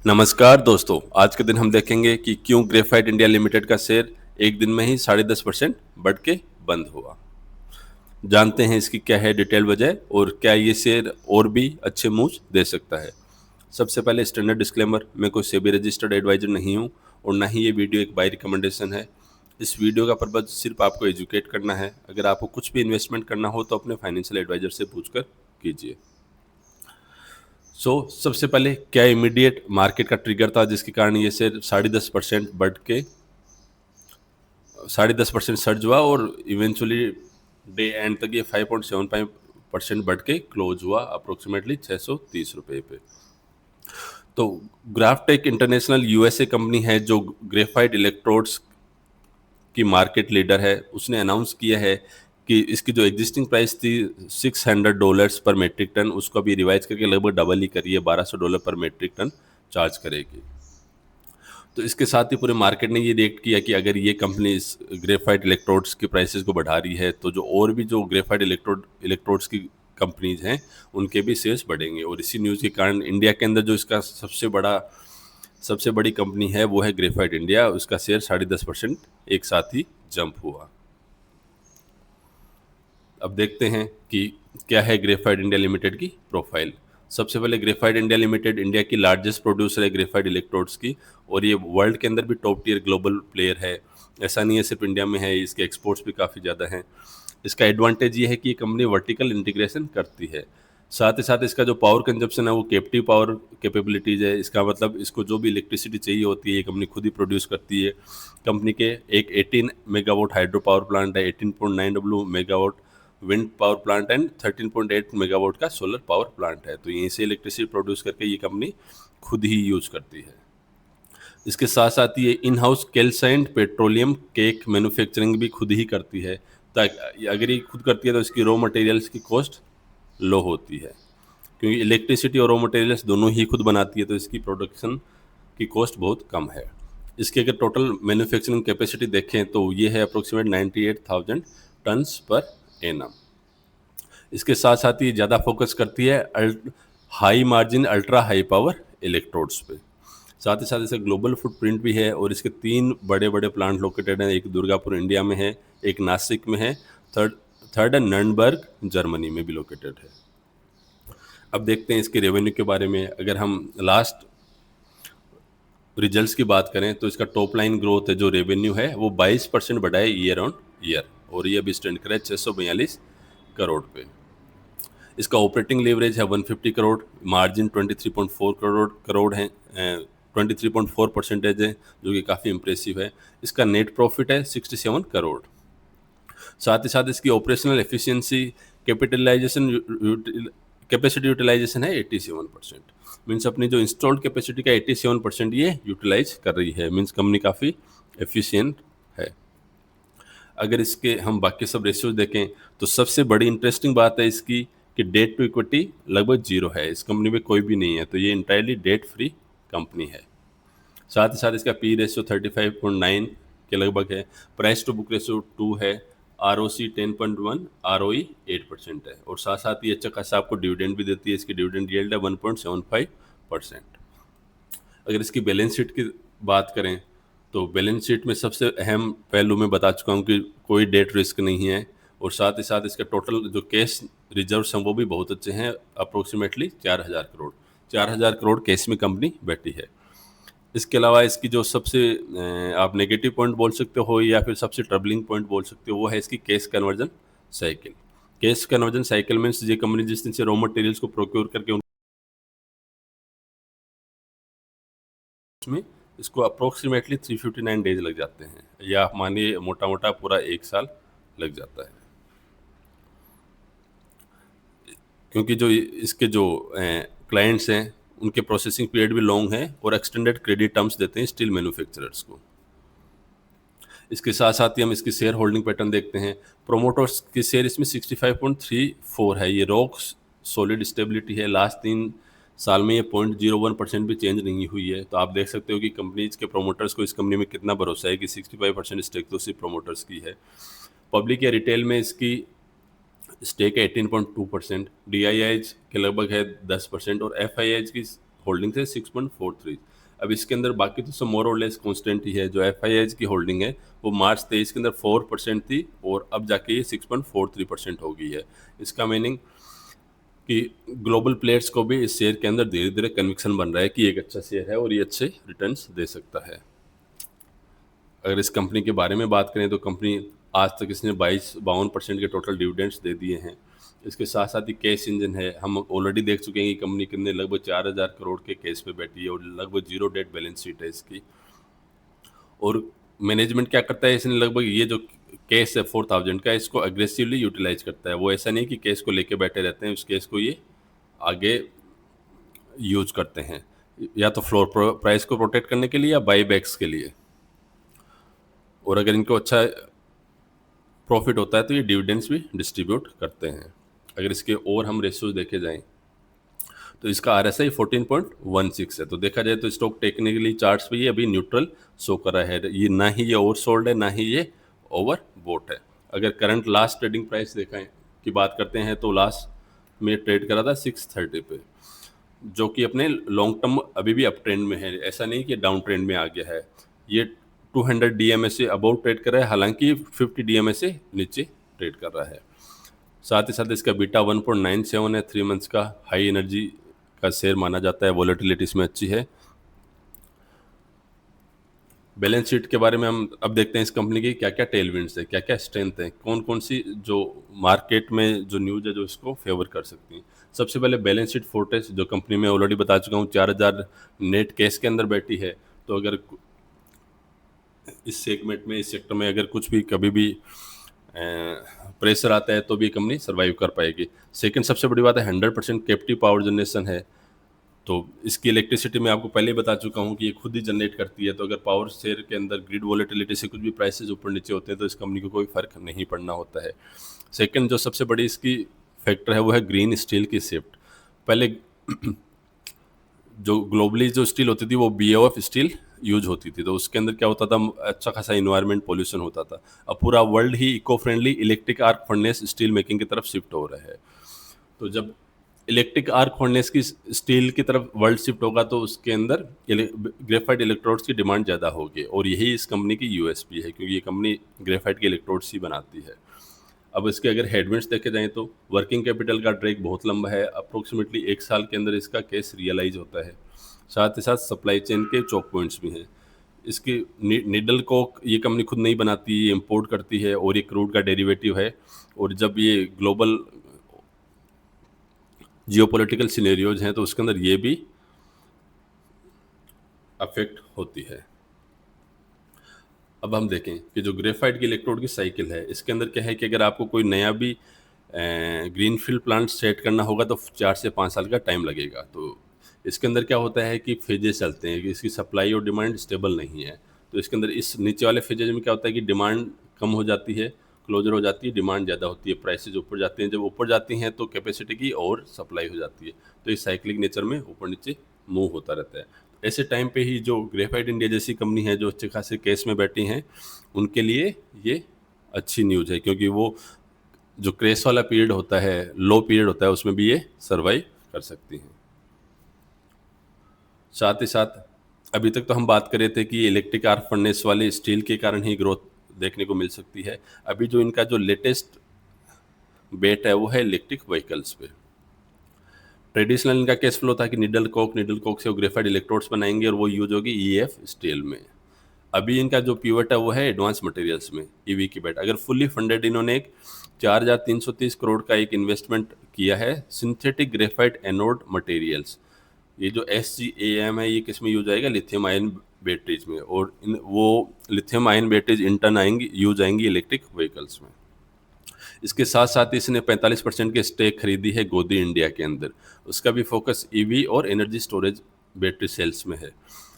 नमस्कार दोस्तों, आज के दिन हम देखेंगे कि क्यों ग्रेफाइट इंडिया लिमिटेड का शेयर एक दिन में ही 10.5% बढ़ के बंद हुआ। जानते हैं इसकी क्या है डिटेल वजह और क्या ये शेयर और भी अच्छे मूव्स दे सकता है। सबसे पहले स्टैंडर्ड डिस्क्लेमर, मैं कोई सेबी रजिस्टर्ड एडवाइजर नहीं हूँ और ना ही ये वीडियो एक बाय रिकमेंडेशन है। इस वीडियो का पर्पज सिर्फ आपको एजुकेट करना है। अगर आपको कुछ भी इन्वेस्टमेंट करना हो तो अपने फाइनेंशियल एडवाइजर से पूछकर कीजिए। सबसे पहले क्या इमीडिएट मार्केट का ट्रिगर था जिसके कारण ये शेयर 10.5% बढ़ के 10.5% सर्ज हुआ और इवेंचुअली डे एंड तक ये 5.75% बढ़ के क्लोज हुआ अप्रोक्सीमेटली 630 रुपये पे। तो ग्राफ्टेक इंटरनेशनल यूएसए कंपनी है जो ग्रेफाइट इलेक्ट्रोड्स की मार्केट लीडर है। उसने अनाउंस किया है कि इसकी जो एग्जिस्टिंग प्राइस थी $600 पर मेट्रिक टन, उसको अभी रिवाइज करके लगभग डबल ही करिए, $1200 पर मेट्रिक टन चार्ज करेगी। तो इसके साथ ही पूरे मार्केट ने ये रिएक्ट किया कि अगर ये कंपनी इस ग्रेफाइट इलेक्ट्रोड्स की प्राइसेस को बढ़ा रही है तो जो और भी जो ग्रेफाइट इलेक्ट्रोड्स की कंपनीज हैं उनके भी शेयर्स बढ़ेंगे। और इसी न्यूज़ के कारण इंडिया के अंदर जो इसका सबसे बड़ी कंपनी है वो है ग्रेफाइट इंडिया, उसका शेयर 10.5% एक साथ ही जंप हुआ। अब देखते हैं कि क्या है ग्रेफाइट इंडिया लिमिटेड की प्रोफाइल। सबसे पहले ग्रेफाइट इंडिया लिमिटेड इंडिया की लार्जेस्ट प्रोड्यूसर है ग्रेफाइट इलेक्ट्रोड्स की और ये वर्ल्ड के अंदर भी टॉप टियर ग्लोबल प्लेयर है। ऐसा नहीं है सिर्फ इंडिया में है, इसके एक्सपोर्ट्स भी काफ़ी ज़्यादा हैं। इसका एडवांटेज ये है कि ये कंपनी वर्टिकल इंटीग्रेशन करती है। साथ ही साथ इसका जो पावर कंजप्शन है वो कैप्टिव पावर कैपेबिलिटीज़ है। इसका मतलब इसको जो भी इलेक्ट्रिसिटी चाहिए होती है ये कंपनी खुद ही प्रोड्यूस करती है। कंपनी के एक 18 मेगावाट हाइड्रो पावर प्लांट है, 18.9 megawatt wind power plant and 13.8 megawatt का सोलर पावर प्लांट है। तो यहीं से इलेक्ट्रिसिटी प्रोड्यूस करके ये कंपनी खुद ही यूज करती है। इसके साथ साथ ये in house calcined petroleum coke manufacturing भी खुद ही करती है। ताकि अगर ये खुद करती है तो इसकी रॉ मटेरियल्स की कॉस्ट लो होती है, क्योंकि इलेक्ट्रिसिटी और रॉ मटेरियल्स दोनों ही खुद बनाती है तो इसकी प्रोडक्शन की कॉस्ट बहुत कम है। इसकी अगर टोटल मैन्युफैक्चरिंग कैपेसिटी देखें तो ये है अप्रोक्सीमेट 98,000 टन्स पर एनम। इसके साथ साथ ये ज़्यादा फोकस करती है high margin ultra high power electrodes पे। साथ ही साथ इसका ग्लोबल फुटप्रिंट भी है और इसके 3 बड़े बड़े प्लांट लोकेटेड हैं। एक दुर्गापुर इंडिया में है, एक नासिक में है, थर्ड थर्ड नर्नबर्ग जर्मनी में भी लोकेटेड है। अब देखते हैं इसके रेवेन्यू के बारे में। अगर हम लास्ट रिजल्ट्स की बात करें तो इसका टॉप लाइन ग्रोथ है जो रेवेन्यू है वो 22% बढ़ा है ईयर ऑन ईयर और ये अभी स्टैंड करे 642 करोड़ पे। इसका ऑपरेटिंग लेवरेज है 150 करोड़, मार्जिन 23.4 करोड़ है, 23.4% है जो कि काफ़ी इंप्रेसिव है। इसका नेट प्रॉफिट है 67 करोड़। साथ ही साथ इसकी operational efficiency capitalization capacity utilization है 87%। मीन्स अपनी जो इंस्टॉल्ड कैपेसिटी का 87% ये यूटिलाइज कर रही है। मीन्स कंपनी काफ़ी एफिशिएंट है। अगर इसके हम बाकी सब रेशियोज देखें तो सबसे बड़ी इंटरेस्टिंग बात है इसकी कि डेट टू इक्विटी लगभग जीरो है। इस कंपनी में कोई भी नहीं है, तो ये इंटायरली डेट फ्री कंपनी है। साथ ही साथ इसका पी रेशियो 35.9 के लगभग है, प्राइस टू बुक रेशियो 2 है, आर ओ सी 10.1, आर ओ ई 8% है और साथ साथ ये अच्छा खासा आपको डिविडेंड भी देती है। इसकी डिविडेंड यील्ड है 1.75%। अगर इसकी बैलेंस शीट की बात करें तो बैलेंस शीट में सबसे अहम पहलू मैं बता चुका हूँ कि कोई डेट रिस्क नहीं है और साथ ही साथ इसका टोटल जो कैश रिजर्व्स हैं वो भी बहुत अच्छे हैं, अप्रोक्सीमेटली 4,000 करोड़। 4,000 करोड़ कैश में कंपनी बैठी है। इसके अलावा इसकी जो सबसे आप नेगेटिव पॉइंट बोल सकते हो या फिर सबसे ट्रबलिंग पॉइंट बोल सकते हो वो है इसकी cash conversion cycle. Cash conversion cycle means ये कंपनी जिस दिन से रॉ मटेरियल्स को प्रोक्योर करके उसमें इसको अप्रोक्सीमेटली 359 डेज लग जाते हैं, या मानिए मोटा मोटा पूरा 1 साल लग जाता है। क्योंकि जो इसके जो क्लाइंट्स हैं उनके प्रोसेसिंग पीरियड भी लॉन्ग है और एक्सटेंडेड क्रेडिट टर्म्स देते हैं स्टील मैन्युफैक्चरर्स को। इसके साथ साथ ही हम इसकी शेयर होल्डिंग पैटर्न देखते हैं। प्रोमोटर्स की शेयर इसमें 65.34 है, ये रॉक सॉलिड स्टेबिलिटी है। लास्ट 3 साल में ये 0.01% भी चेंज नहीं हुई है। तो आप देख सकते हो कि कंपनीज के प्रोमोटर्स को इस कंपनी में कितना भरोसा है कि 65% स्टेक तो सिर्फ प्रोमोटर्स की है। पब्लिक या रिटेल में इसकी स्टेक है 18.2%, डी आई के लगभग है 10% और एफ आई की होल्डिंग है 6.43। अब इसके अंदर बाकी तो सब मोर और लेस कॉन्स्टेंट ही है। जो एफ की होल्डिंग है वो मार्च 23 के अंदर 4% थी और अब जाके ये 6.43% हो गई है। इसका मीनिंग कि ग्लोबल प्लेयर्स को भी इस शेयर के अंदर धीरे धीरे कन्विक्शन बन रहा है कि एक अच्छा शेयर है और ये अच्छे रिटर्न्स दे सकता है। अगर इस कंपनी के बारे में बात करें तो कंपनी आज तक इसने 22-52% के टोटल डिविडेंड्स दे दिए हैं। इसके साथ साथ ही कैश इंजन है। हम ऑलरेडी देख चुके हैं कि कंपनी कितने लगभग 4000 करोड़ के कैश पे बैठी है और लगभग जीरो डेट बैलेंस शीट है इसकी। और मैनेजमेंट क्या करता है, इसने लगभग ये जो कैश है 4000 का, इसको अग्रेसिवली यूटिलाइज करता है। वो ऐसा नहीं कि कैश को लेके बैठे रहते हैं, उस कैश को ये आगे यूज करते हैं, या तो फ्लोर प्राइस को प्रोटेक्ट करने के लिए या बाई बैक्स के लिए। और अगर इनको अच्छा प्रॉफिट होता है तो ये डिविडेंड्स भी डिस्ट्रीब्यूट करते हैं। अगर इसके और हम रेशियोज देखे जाएं तो इसका RSI 14.16 है। तो देखा जाए तो स्टॉक टेक्निकली चार्ट्स पे ये अभी न्यूट्रल शो कर रहा है। ये ना ही ये ओवर सोल्ड है, ना ही ये ओवर बोट है। अगर करंट लास्ट ट्रेडिंग प्राइस देखें की बात करते हैं तो लास्ट में ट्रेड करा था 630 पे, जो कि अपने लॉन्ग टर्म अभी भी अप ट्रेंड में है। ऐसा नहीं कि डाउन ट्रेंड में आ गया है। ये 200 DMA से अबाउट ट्रेड कर रहा है, हालांकि 50 DMA से नीचे ट्रेड कर रहा है। साथ ही साथ इसका बीटा 1.97 है। 3 मंथ्स का हाई एनर्जी का शेयर माना जाता है। वॉलेटिलिटी इसमें अच्छी है। बैलेंस शीट के बारे में हम अब देखते हैं इस कंपनी की क्या क्या टेलविंड्स है, क्या क्या स्ट्रेंथ है, कौन कौन सी जो मार्केट में जो न्यूज़ है जो इसको फेवर कर सकती है। सबसे पहले बैलेंस शीट फोर्ट्रेस, जो कंपनी में ऑलरेडी बता चुका हूँ 4000 नेट कैश के अंदर बैठी है। तो अगर इस सेगमेंट में, इस सेक्टर में अगर कुछ भी कभी भी प्रेशर आता है तो भी कंपनी सर्वाइव कर पाएगी। सेकंड सबसे बड़ी बात है 100% कैप्टिव पावर जनरेशन है। तो इसकी इलेक्ट्रिसिटी मैं आपको पहले ही बता चुका हूँ कि ये खुद ही जनरेट करती है। तो अगर पावर शेयर के अंदर ग्रिड वॉलेटिलिटी से कुछ भी प्राइसेस ऊपर नीचे होते हैं तो इस कंपनी को कोई फर्क नहीं पड़ना होता है। सेकंड जो सबसे बड़ी इसकी फैक्टर है वो है ग्रीन स्टील की शिफ्ट। पहले जो ग्लोबली जो स्टील होती थी वो BOF स्टील यूज होती थी, तो उसके अंदर क्या होता था, अच्छा खासा इन्वायरमेंट पोल्यूशन होता था। अब पूरा वर्ल्ड ही eco friendly electric arc furnace steel making की तरफ शिफ्ट हो रहा है। तो जब इलेक्ट्रिक आर्क फर्नेस की स्टील की तरफ वर्ल्ड शिफ्ट होगा तो उसके अंदर ग्रेफाइट इलेक्ट्रोड्स की डिमांड ज़्यादा होगी, और यही इस कंपनी की USP है, क्योंकि ये कंपनी ग्रेफाइट के इलेक्ट्रोड्स ही बनाती है। अब इसके अगर हेडविंड्स देखे जाएं तो वर्किंग कैपिटल का ड्रैग बहुत लंबा है। अप्रोक्सीमेटली 1 साल के अंदर इसका कैश रियलाइज होता है। साथ ही साथ सप्लाई चेन के चौक पॉइंट्स भी हैं। इसकी नीडल कोक ये कंपनी खुद नहीं बनाती, ये इंपोर्ट करती है, और ये क्रूड का डेरिवेटिव है। और जब ये ग्लोबल जियोपॉलिटिकल सिनेरियोज हैं तो उसके अंदर ये भी अफेक्ट होती है। अब हम देखें कि जो ग्रेफाइट की इलेक्ट्रोड की साइकिल है, इसके अंदर क्या है कि अगर आपको कोई नया भी ग्रीनफील्ड प्लांट सेट करना होगा तो 4 से 5 साल का टाइम लगेगा। तो इसके अंदर क्या होता है कि फेजेस चलते हैं कि इसकी सप्लाई और डिमांड स्टेबल नहीं है। तो इसके अंदर इस नीचे वाले फेजेज में क्या होता है कि डिमांड कम हो जाती है, क्लोजर हो जाती है, डिमांड ज़्यादा होती है, प्राइसेज ऊपर जाते हैं। जब ऊपर जाती हैं तो कैपेसिटी की और सप्लाई हो जाती है। तो इस साइक्लिक नेचर में ऊपर नीचे मूव होता रहता है। ऐसे टाइम पे ही जो ग्रेफाइट इंडिया जैसी कंपनी है जो अच्छे खासे केस में बैठी हैं, उनके लिए ये अच्छी न्यूज़ है, क्योंकि वो जो क्रेश वाला पीरियड होता है, लो पीरियड होता है, उसमें भी ये सर्वाइव कर सकती हैं। साथ ही साथ अभी तक तो हम बात कर रहे थे कि इलेक्ट्रिक आर्क फर्नेस वाले स्टील के कारण ही ग्रोथ देखने को मिल सकती है। अभी जो इनका जो लेटेस्ट बेट है वो है इलेक्ट्रिक व्हीकल्स पे। ट्रेडिशनल इनका कैश फ्लो था कि निडल कोक से वो ग्रेफाइट इलेक्ट्रोड्स बनाएंगे और वो यूज होगी EF स्टील में। अभी इनका जो पिवट है वो है एडवांस मटेरियल्स में, EV की बेट। अगर फुल्ली फंडेड इन्होंने एक 4330 करोड़ का एक इन्वेस्टमेंट किया है सिंथेटिक ग्रेफाइट एनोड मटेरियल्स। ये जो SGAM है ये किस में यूज आएगा, लिथियम आयन बैटरीज में, और वो लिथियम आयन बैटरीज इंटर्न आएंगी, यूज आएंगी इलेक्ट्रिक व्हीकल्स में। इसके साथ साथ इसने 45% के स्टेक खरीदी है गोदी इंडिया के अंदर। उसका भी फोकस EV और एनर्जी स्टोरेज बैटरी सेल्स में है।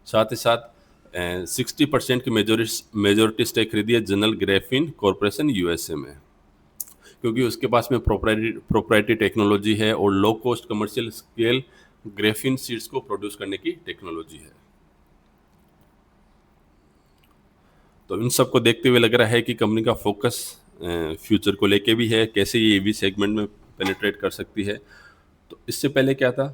साथ ही साथ 60% की मेजोरिटी स्टेक खरीदी है जनरल ग्रेफिन कॉरपोरेशन USA में, क्योंकि उसके पास में प्रोप्राइटरी टेक्नोलॉजी है और low cost commercial scale Graafian seeds को प्रोड्यूस करने की टेक्नोलॉजी है। तो इन सब को देखते हुए लग रहा है कि कंपनी का फोकस फ्यूचर को लेके भी है, कैसे ये EV सेगमेंट में पेनिट्रेट कर सकती है। तो इससे पहले क्या था,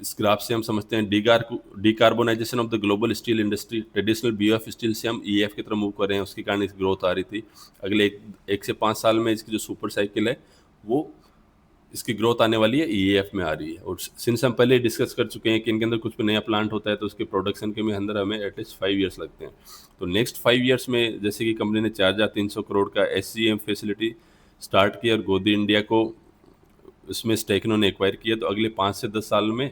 इस ग्राफ से हम समझते हैं decarbonisation of the global steel industry, traditional BOF steel से हम ईएफ की तरफ मूव कर रहे हैं, उसके कारण इस ग्रोथ आ रही थी। अगले एक से 5 साल में इसकी जो सुपर साइकिल है वो इसकी ग्रोथ आने वाली है ईएफ में आ रही है। और सिंस हम पहले डिस्कस कर चुके हैं कि इनके अंदर कुछ भी नया प्लांट होता है तो उसके प्रोडक्शन के में अंदर हमें एटलीस्ट 5 ईयर्स लगते हैं। तो नेक्स्ट 5 ईयर्स में जैसे कि कंपनी ने 4,300 करोड़ का एसजीएम फैसिलिटी स्टार्ट किया और गोदी इंडिया को उसमें स्टेक इन्होंने एक्वायर किया, तो अगले 5 से 10 साल में,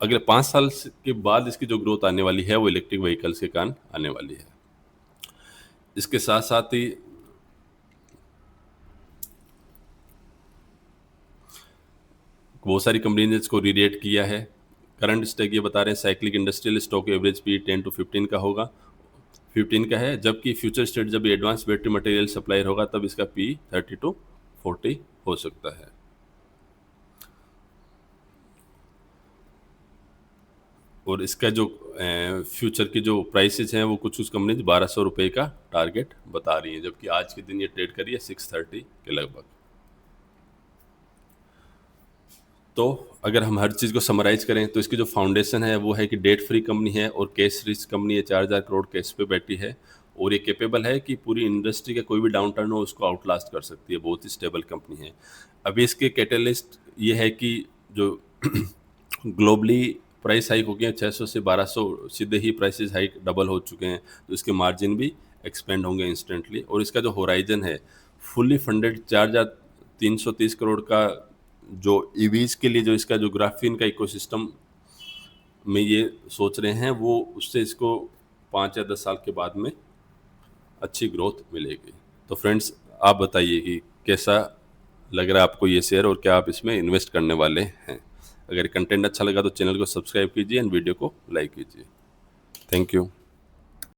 अगले 5 साल के बाद इसकी जो ग्रोथ आने वाली है वो इलेक्ट्रिक व्हीकल्स के कारण आने वाली है। इसके साथ साथ ही बहुत सारी कंपनी ने इसको रीरेट किया है। करंट स्टेक ये बता रहे हैं cyclic industrial stock average P 10 to 15 का होगा, 15 का है, जबकि फ्यूचर स्टेट जब एडवांस बैटरी मटेरियल सप्लायर होगा तब इसका पी 30 to 40 हो सकता है। और इसका जो फ्यूचर की जो प्राइसेस हैं वो कुछ कंपनी 1,200 रुपये का टारगेट बता रही है, जबकि आज के दिन ये ट्रेड करी है 630 के लगभग। तो अगर हम हर चीज़ को समराइज करें तो इसकी जो फाउंडेशन है वो है कि डेट फ्री कंपनी है और कैश रिच कंपनी है, 4,000 करोड़ कैश पे बैठी है और ये कैपेबल है कि पूरी इंडस्ट्री का कोई भी डाउन टर्न हो उसको आउटलास्ट कर सकती है, बहुत ही स्टेबल कंपनी है। अभी इसके कैटलिस्ट ये है कि जो ग्लोबली प्राइस हाइक हो गया है 600 से 1,200, सीधे ही प्राइसेस हाइक डबल हो चुके हैं, तो इसके मार्जिन भी एक्सपेंड होंगे इंस्टेंटली। और इसका जो होराइजन है फुल्ली फंडेड 4,330 करोड़ का जो ईवीज के लिए जो इसका जो ग्राफीन का इकोसिस्टम में ये सोच रहे हैं वो उससे इसको 5 या 10 साल के बाद में अच्छी ग्रोथ मिलेगी। तो फ्रेंड्स आप बताइए कि कैसा लग रहा है आपको ये शेयर और क्या आप इसमें इन्वेस्ट करने वाले हैं। अगर कंटेंट अच्छा लगा तो चैनल को सब्सक्राइब कीजिए एंड वीडियो को लाइक कीजिए। Thank you.